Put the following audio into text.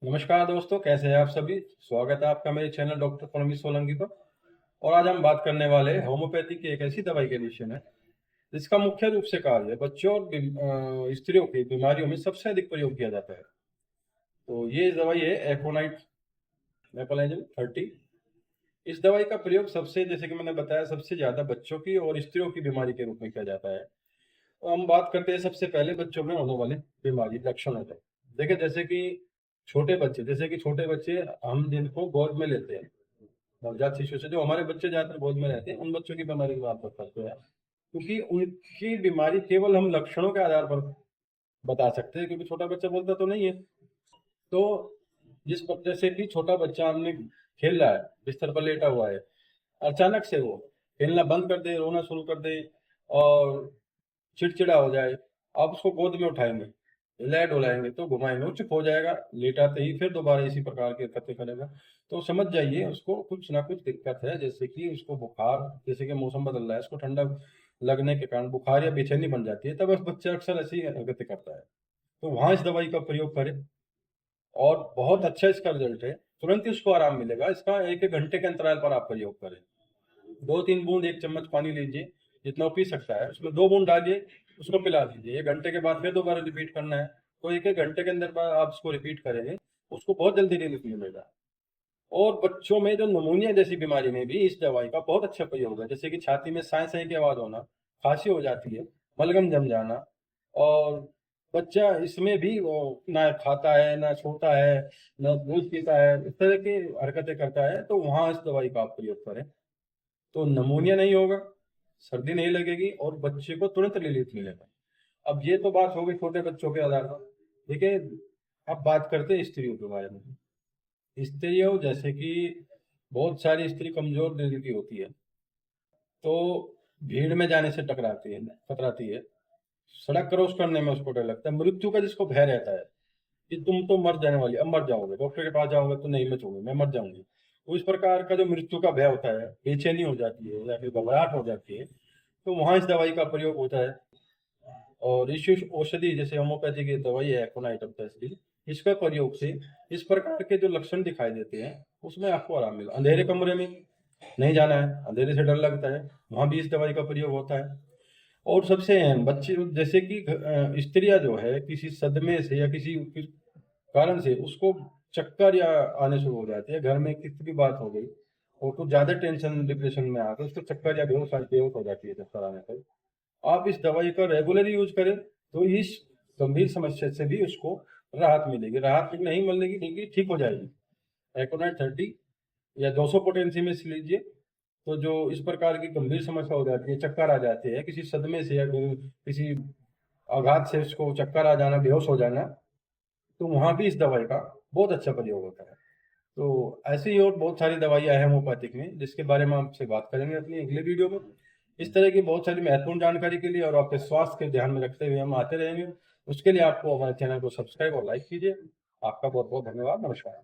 नमस्कार दोस्तों, कैसे हैं आप सभी। स्वागत है आपका मेरे चैनल डॉक्टर परमित सोलंकी पर। और आज हम बात करने वाले हैं होम्योपैथी की एक ऐसी दवाई के विषय में जिसका मुख्य रूप से कार्य बच्चों और स्त्रियों की बीमारियों में सबसे अधिक प्रयोग किया जाता है। तो ये दवाई है एकोनाइट मेपलाइजल 30। इस दवाई का प्रयोग सबसे, जैसे कि मैंने बताया, सबसे ज्यादा बच्चों की और स्त्रियों की बीमारी के रूप में किया जाता है। तो हम बात करते हैं सबसे पहले बच्चों में होने वाले बीमारी लक्षणों पे। देखिए, जैसे कि छोटे बच्चे हम जिनको गोद में लेते हैं, नवजात शिशु से जो हमारे बच्चे ज्यादातर गोद में रहते हैं, उन बच्चों की बीमारी की बात करते हैं, क्योंकि उनकी बीमारी केवल हम लक्षणों के आधार पर बता सकते हैं, क्योंकि छोटा बच्चा बोलता तो नहीं है। तो जैसे कि छोटा बच्चा हमने खेल रहा है, बिस्तर पर लेटा हुआ है, अचानक से वो खेलना बंद कर दे, रोना शुरू कर दे और चिड़चिड़ा हो जाए, आप उसको गोद में उठाएंगे, हिलाए डुलाएंगे तो घुमाएंगे, वो चुप हो जाएगा, लेटाते ही फिर दोबारा इसी प्रकार के हरकतें करेगा। तो समझ जाइए उसको कुछ ना कुछ दिक्कत है, जैसे कि उसको बुखार, जैसे कि मौसम बदल रहा है, उसको ठंडा लगने के कारण बुखार या बेचैनी बन जाती है, तब बस बच्चा अक्सर ऐसी हरकतें करता है। तो वहां इस दवाई का प्रयोग करें और बहुत अच्छा इसका रिजल्ट है। तुरंत ही उसको आराम मिलेगा। इसका एक एक घंटे के अंतराल पर आप प्रयोग करें। 2-3 बूंद, 1 चम्मच पानी लीजिए, जितना वो पी सकता है, उसमें 2 बूंद डालिए, उसको पिला दीजिए। 1 घंटे के बाद फिर दोबारा रिपीट करना है। तो एक एक घंटे के अंदर बाद आप इसको रिपीट करेंगे, उसको बहुत जल्दी रिलीफ मिलेगा। और बच्चों में जो नमूनिया जैसी बीमारी में भी इस दवाई का बहुत अच्छा प्रयोग है, जैसे कि छाती में साए साए की आवाज होना, खांसी हो जाती है, बलगम जम जाना, और बच्चा इसमें भी वो ना खाता है, ना सोता है, ना दूध पीता है, इस तरह की हरकतें करता है, तो वहां इस दवाई का आप प्रयोग करें। तो नमूनिया नहीं होगा, सर्दी नहीं लगेगी और बच्चे को तुरंत रिलीफ मिलेगा। अब ये तो बात हो गई छोटे बच्चों के आधार पर। देखिए, अब बात करते हैं स्त्रियों के बारे में। स्त्रियों, जैसे कि बहुत सारी स्त्री कमजोर दिल की होती है, तो भीड़ में जाने से टकराती है, कतराती है, सड़क क्रॉस करने में उसको डर लगता है, मृत्यु का जिसको भय रहता है कि तुम तो मर जाने वाली, अब मर जाओगे, डॉक्टर के पास जाओगे तो नहीं बचोगे, मैं मर जाऊंगी। तो इस प्रकार का जो मृत्यु का भय होता है, बेचैनी हो जाती है या फिर घबराहट हो जाती है, तो वहां इस दवाई का प्रयोग होता है। और इस औषधि, जैसे होम्योपैथी की दवाई है एकोनाइट, इसका प्रयोग से इस प्रकार के जो लक्षण दिखाई देते हैं उसमें आपको आराम मिला। अंधेरे कमरे में नहीं जाना है, अंधेरे से डर लगता है, वहां भी इस दवाई का प्रयोग होता है। और सबसे अहम, बच्चे, जैसे कि स्त्रियां जो है किसी सदमे से या किसी कारण से उसको चक्कर या आने शुरू हो जाती है, घर में किसी भी बात हो गई और कुछ ज्यादा टेंशन डिप्रेशन में आकर उसको चक्कर या बेहोश हो जाती है चक्कर आने पर, आप इस दवाई का रेगुलर यूज करें तो इस गंभीर समस्या से भी उसको राहत मिलेगी। राहत नहीं मिलेगी, लेकिन ठीक हो जाएगी। एकोनाइट 30 या 200 पोटेंसी में से लीजिए। तो जो इस प्रकार की गंभीर समस्या हो जाती है, चक्कर आ जाते हैं किसी सदमे से या किसी आघात से, उसको चक्कर आ जाना, बेहोश हो जाना, तो वहां भी इस दवाई का बहुत अच्छा प्रयोग होता है। तो ऐसे ही और बहुत सारी दवाइयां हैं होम्योपैथिक में, जिसके बारे में आपसे बात करेंगे अपनी अगले वीडियो में। इस तरह की बहुत सारी महत्वपूर्ण जानकारी के लिए और आपके स्वास्थ्य के ध्यान में रखते हुए हम आते रहेंगे। उसके लिए आपको हमारे चैनल को सब्सक्राइब और लाइक कीजिए। आपका बहुत बहुत धन्यवाद। नमस्कार।